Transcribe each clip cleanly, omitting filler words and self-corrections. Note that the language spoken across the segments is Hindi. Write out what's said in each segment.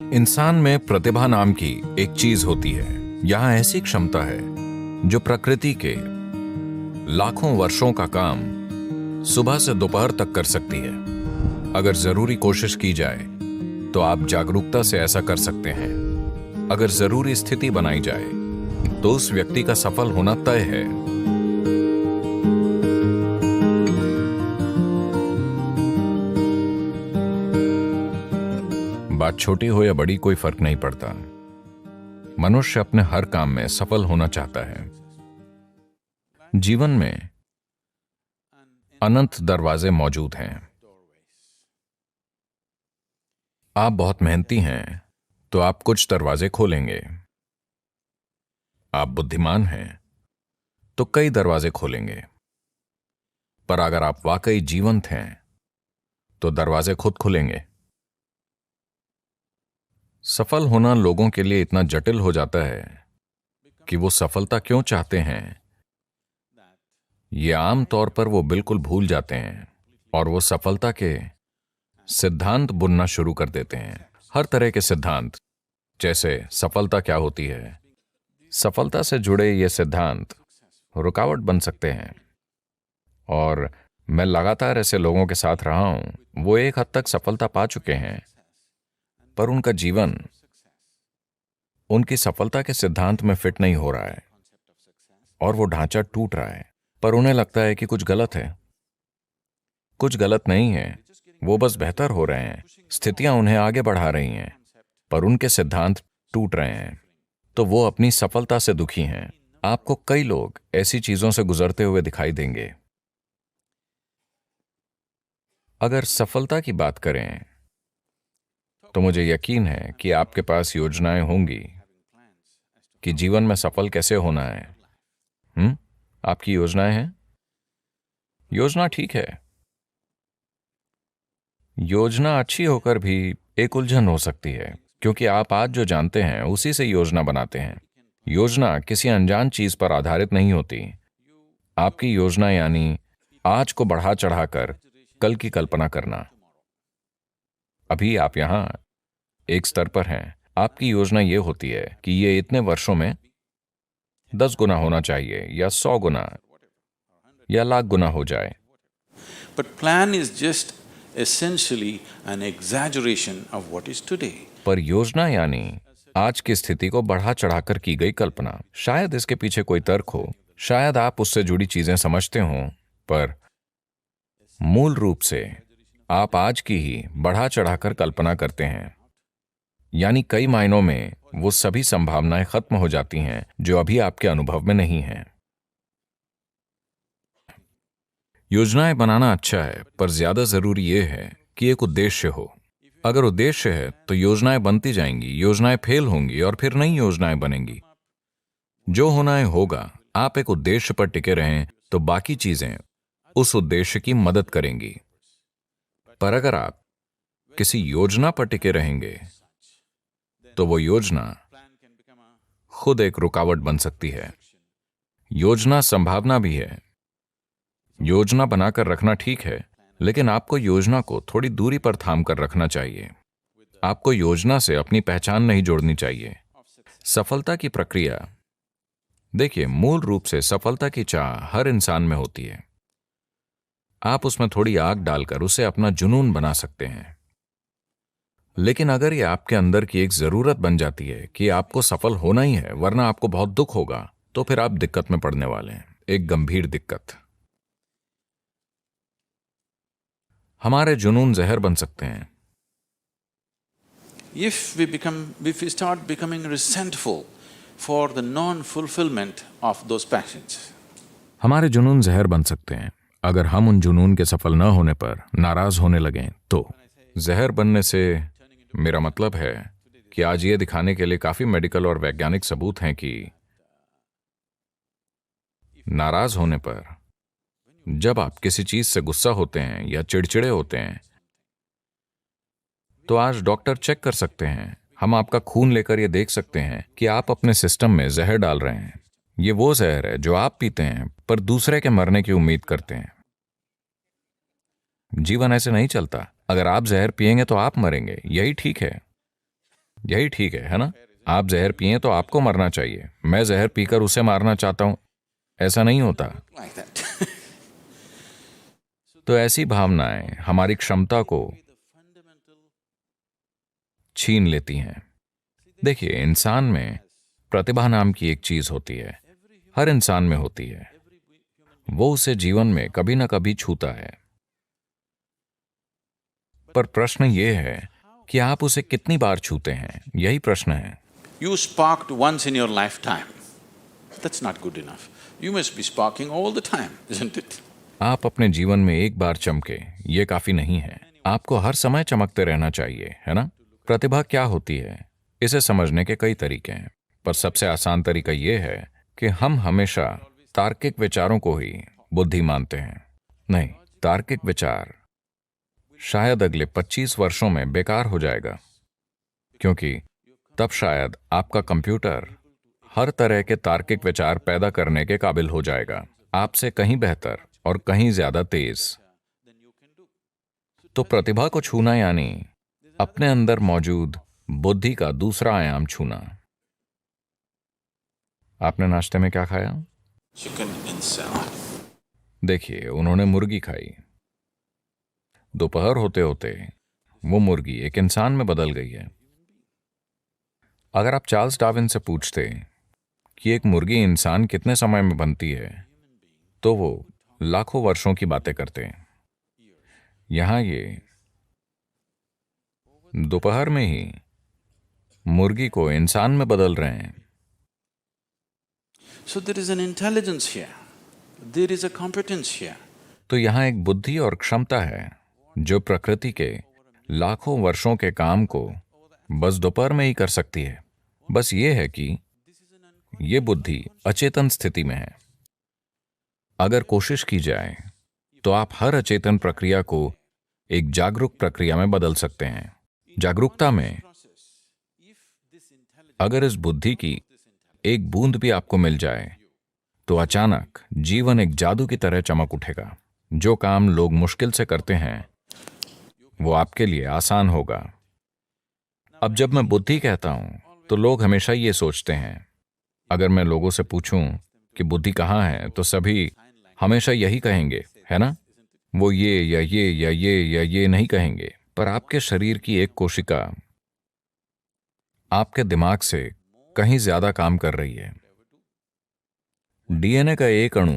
इंसान में प्रतिभा नाम की एक चीज होती है। यहाँ ऐसी क्षमता है जो प्रकृति के लाखों वर्षों का काम सुबह से दोपहर तक कर सकती है। अगर जरूरी कोशिश की जाए तो आप जागरूकता से ऐसा कर सकते हैं। अगर जरूरी स्थिति बनाई जाए तो उस व्यक्ति का सफल होना तय है। बात छोटी हो या बड़ी कोई फर्क नहीं पड़ता। मनुष्य अपने हर काम में सफल होना चाहता है। जीवन में अनंत दरवाजे मौजूद हैं। आप बहुत मेहनती हैं तो आप कुछ दरवाजे खोलेंगे। आप बुद्धिमान हैं तो कई दरवाजे खोलेंगे। पर अगर आप वाकई जीवंत हैं तो दरवाजे खुद खुलेंगे। सफल होना लोगों के लिए इतना जटिल हो जाता है कि वो सफलता क्यों चाहते हैं ये आम तौर पर वो बिल्कुल भूल जाते हैं और वो सफलता के सिद्धांत बुनना शुरू कर देते हैं। हर तरह के सिद्धांत, जैसे सफलता क्या होती है, सफलता से जुड़े ये सिद्धांत रुकावट बन सकते हैं। और मैं लगातार ऐसे लोगों के साथ रहा हूं, वो एक हद तक सफलता पा चुके हैं पर उनका जीवन उनकी सफलता के सिद्धांत में फिट नहीं हो रहा है और वो ढांचा टूट रहा है। पर उन्हें लगता है कि कुछ गलत है। कुछ गलत नहीं है, वो बस बेहतर हो रहे हैं। स्थितियां उन्हें आगे बढ़ा रही हैं पर उनके सिद्धांत टूट रहे हैं, तो वो अपनी सफलता से दुखी हैं। आपको कई लोग ऐसी चीजों से गुजरते हुए दिखाई देंगे। अगर सफलता की बात करें तो मुझे यकीन है कि आपके पास योजनाएं होंगी कि जीवन में सफल कैसे होना है। आपकी योजनाएं हैं। योजना ठीक है। योजना अच्छी होकर भी एक उलझन हो सकती है, क्योंकि आप आज जो जानते हैं उसी से योजना बनाते हैं। योजना किसी अनजान चीज पर आधारित नहीं होती। आपकी योजना यानी आज को बढ़ा चढ़ाकर कल की कल्पना करना। अभी आप यहां एक स्तर पर हैं। आपकी योजना यह होती है कि ये इतने वर्षों में 10 गुना होना चाहिए या 100 गुना या लाख गुना हो जाए। But plan is just essentially an exaggeration of what is today. पर योजना यानी आज की स्थिति को बढ़ा चढ़ाकर की गई कल्पना। शायद इसके पीछे कोई तर्क हो, शायद आप उससे जुड़ी चीजें समझते हों, पर मूल रूप से आप आज की ही बढ़ा चढ़ाकर कल्पना करते हैं। यानी कई मायनों में वो सभी संभावनाएं खत्म हो जाती हैं जो अभी आपके अनुभव में नहीं हैं। योजनाएं बनाना अच्छा है, पर ज्यादा जरूरी यह है कि एक उद्देश्य हो। अगर उद्देश्य है तो योजनाएं बनती जाएंगी, योजनाएं फेल होंगी और फिर नई योजनाएं बनेंगी। जो होना है होगा। आप एक उद्देश्य पर टिके रहें तो बाकी चीजें उस उद्देश्य की मदद करेंगी। पर अगर आप किसी योजना पर टिके रहेंगे तो वो योजना खुद एक रुकावट बन सकती है। योजना संभावना भी है। योजना बनाकर रखना ठीक है, लेकिन आपको योजना को थोड़ी दूरी पर थाम कर रखना चाहिए। आपको योजना से अपनी पहचान नहीं जोड़नी चाहिए। सफलता की प्रक्रिया, देखिए, मूल रूप से सफलता की चाह हर इंसान में होती है। आप उसमें थोड़ी आग डालकर उसे अपना जुनून बना सकते हैं। लेकिन अगर ये आपके अंदर की एक जरूरत बन जाती है कि आपको सफल होना ही है वरना आपको बहुत दुख होगा, तो फिर आप दिक्कत में पड़ने वाले हैं, एक गंभीर दिक्कत। हमारे जुनून जहर बन सकते हैं। If we start becoming resentful for the non-fulfillment of those passions, हमारे जुनून जहर बन सकते हैं अगर हम उन जुनून के सफल न होने पर नाराज होने लगें तो। जहर बनने से मेरा मतलब है कि आज ये दिखाने के लिए काफी मेडिकल और वैज्ञानिक सबूत हैं कि नाराज होने पर, जब आप किसी चीज से गुस्सा होते हैं या चिड़चिड़े होते हैं, तो आज डॉक्टर चेक कर सकते हैं। हम आपका खून लेकर ये देख सकते हैं कि आप अपने सिस्टम में जहर डाल रहे हैं। ये वो जहर है जो आप पीते हैं पर दूसरे के मरने की उम्मीद करते हैं। जीवन ऐसे नहीं चलता। अगर आप जहर पिएंगे तो आप मरेंगे, यही ठीक है। यही ठीक है ना? आप जहर पिए तो आपको मरना चाहिए, मैं जहर पीकर उसे मारना चाहता हूं, ऐसा नहीं होता। like that. तो ऐसी भावनाएं हमारी क्षमता को छीन लेती हैं। देखिए, इंसान में प्रतिभा नाम की एक चीज होती है, हर इंसान में होती है। वो उसे जीवन में कभी ना कभी छूता है, पर प्रश्न ये है कि आप उसे कितनी बार छूते हैं, यही प्रश्न है। You sparked once in your lifetime. That's not good enough. You must be sparking all the time, isn't it? आप अपने जीवन में एक बार चमके, ये काफी नहीं है, आपको हर समय चमकते रहना चाहिए, है ना? प्रतिभा क्या होती है, इसे समझने के कई तरीके हैं, पर सबसे आसान तरीका यह है कि हम हमेशा तार्किक विचारों को ही बुद्धि मानते हैं। नहीं, तार्किक विचार शायद अगले 25 वर्षों में बेकार हो जाएगा, क्योंकि तब शायद आपका कंप्यूटर हर तरह के तार्किक विचार पैदा करने के काबिल हो जाएगा, आपसे कहीं बेहतर और कहीं ज्यादा तेज। तो प्रतिभा को छूना यानी अपने अंदर मौजूद बुद्धि का दूसरा आयाम छूना। आपने नाश्ते में क्या खाया? Chicken in salad. देखिए, उन्होंने मुर्गी खाई। दोपहर होते होते वो मुर्गी एक इंसान में बदल गई है। अगर आप चार्ल्स डार्विन से पूछते कि एक मुर्गी इंसान कितने समय में बनती है, तो वो लाखों वर्षों की बातें करते हैं। यहां ये दोपहर में ही मुर्गी को इंसान में बदल रहे हैं। So there is an intelligence here. There is a competence here. तो यहां एक बुद्धि और क्षमता है जो प्रकृति के लाखों वर्षों के काम को बस दोपहर में ही कर सकती है। बस ये है कि ये बुद्धि अचेतन स्थिति में है। अगर कोशिश की जाए तो आप हर अचेतन प्रक्रिया को एक जागरूक प्रक्रिया में बदल सकते हैं। जागरूकता में अगर इस बुद्धि की एक बूंद भी आपको मिल जाए तो अचानक जीवन एक जादू की तरह चमक उठेगा। जो काम लोग मुश्किल से करते हैं वो आपके लिए आसान होगा। अब जब मैं बुद्धि कहता हूं तो लोग हमेशा ये सोचते हैं, अगर मैं लोगों से पूछूं कि बुद्धि कहाँ है तो सभी हमेशा यही कहेंगे, है ना? वो ये या ये या ये या ये नहीं कहेंगे। पर आपके शरीर की एक कोशिका आपके दिमाग से कहीं ज्यादा काम कर रही है। डीएनए का एक अणु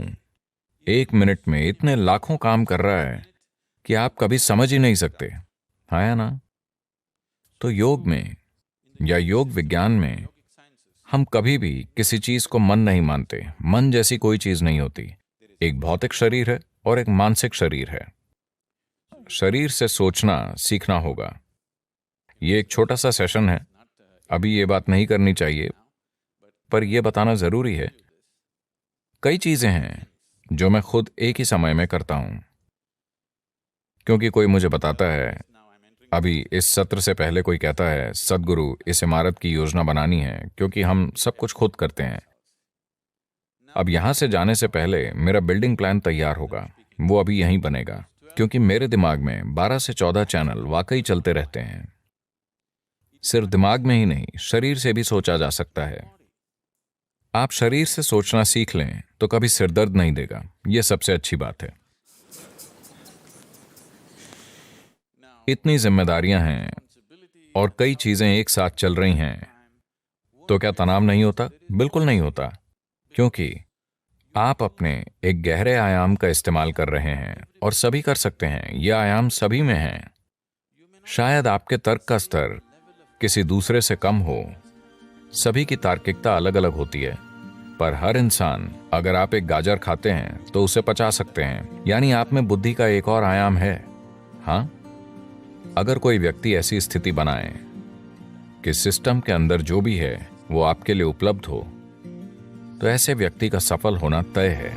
1 मिनट में इतने लाखों काम कर रहा है कि आप कभी समझ ही नहीं सकते, है ना? तो योग में या योग विज्ञान में हम कभी भी किसी चीज को मन नहीं मानते। मन जैसी कोई चीज नहीं होती। एक भौतिक शरीर है और एक मानसिक शरीर है। शरीर से सोचना सीखना होगा। ये एक छोटा सा सेशन है, अभी ये बात नहीं करनी चाहिए, पर यह बताना जरूरी है। कई चीजें हैं जो मैं खुद एक ही समय में करता हूं, क्योंकि कोई मुझे बताता है, अभी इस सत्र से पहले कोई कहता है, सद्गुरु इस इमारत की योजना बनानी है, क्योंकि हम सब कुछ खुद करते हैं। अब यहां से जाने से पहले मेरा बिल्डिंग प्लान तैयार होगा, वो अभी यहीं बनेगा, क्योंकि मेरे दिमाग में 12 से 14 चैनल वाकई चलते रहते हैं। सिर्फ दिमाग में ही नहीं, शरीर से भी सोचा जा सकता है। आप शरीर से सोचना सीख लें तो कभी सिरदर्द नहीं देगा, यह सबसे अच्छी बात है। इतनी जिम्मेदारियां हैं और कई चीजें एक साथ चल रही हैं, तो क्या तनाव नहीं होता? बिल्कुल नहीं होता, क्योंकि आप अपने एक गहरे आयाम का इस्तेमाल कर रहे हैं और सभी कर सकते हैं। यह आयाम सभी में है। शायद आपके तर्क का स्तर किसी दूसरे से कम हो, सभी की तार्किकता अलग अलग होती है, पर हर इंसान, अगर आप एक गाजर खाते हैं तो उसे पचा सकते हैं, यानी आप में बुद्धि का एक और आयाम है। हाँ, अगर कोई व्यक्ति ऐसी स्थिति बनाए कि सिस्टम के अंदर जो भी है वो आपके लिए उपलब्ध हो, तो ऐसे व्यक्ति का सफल होना तय है।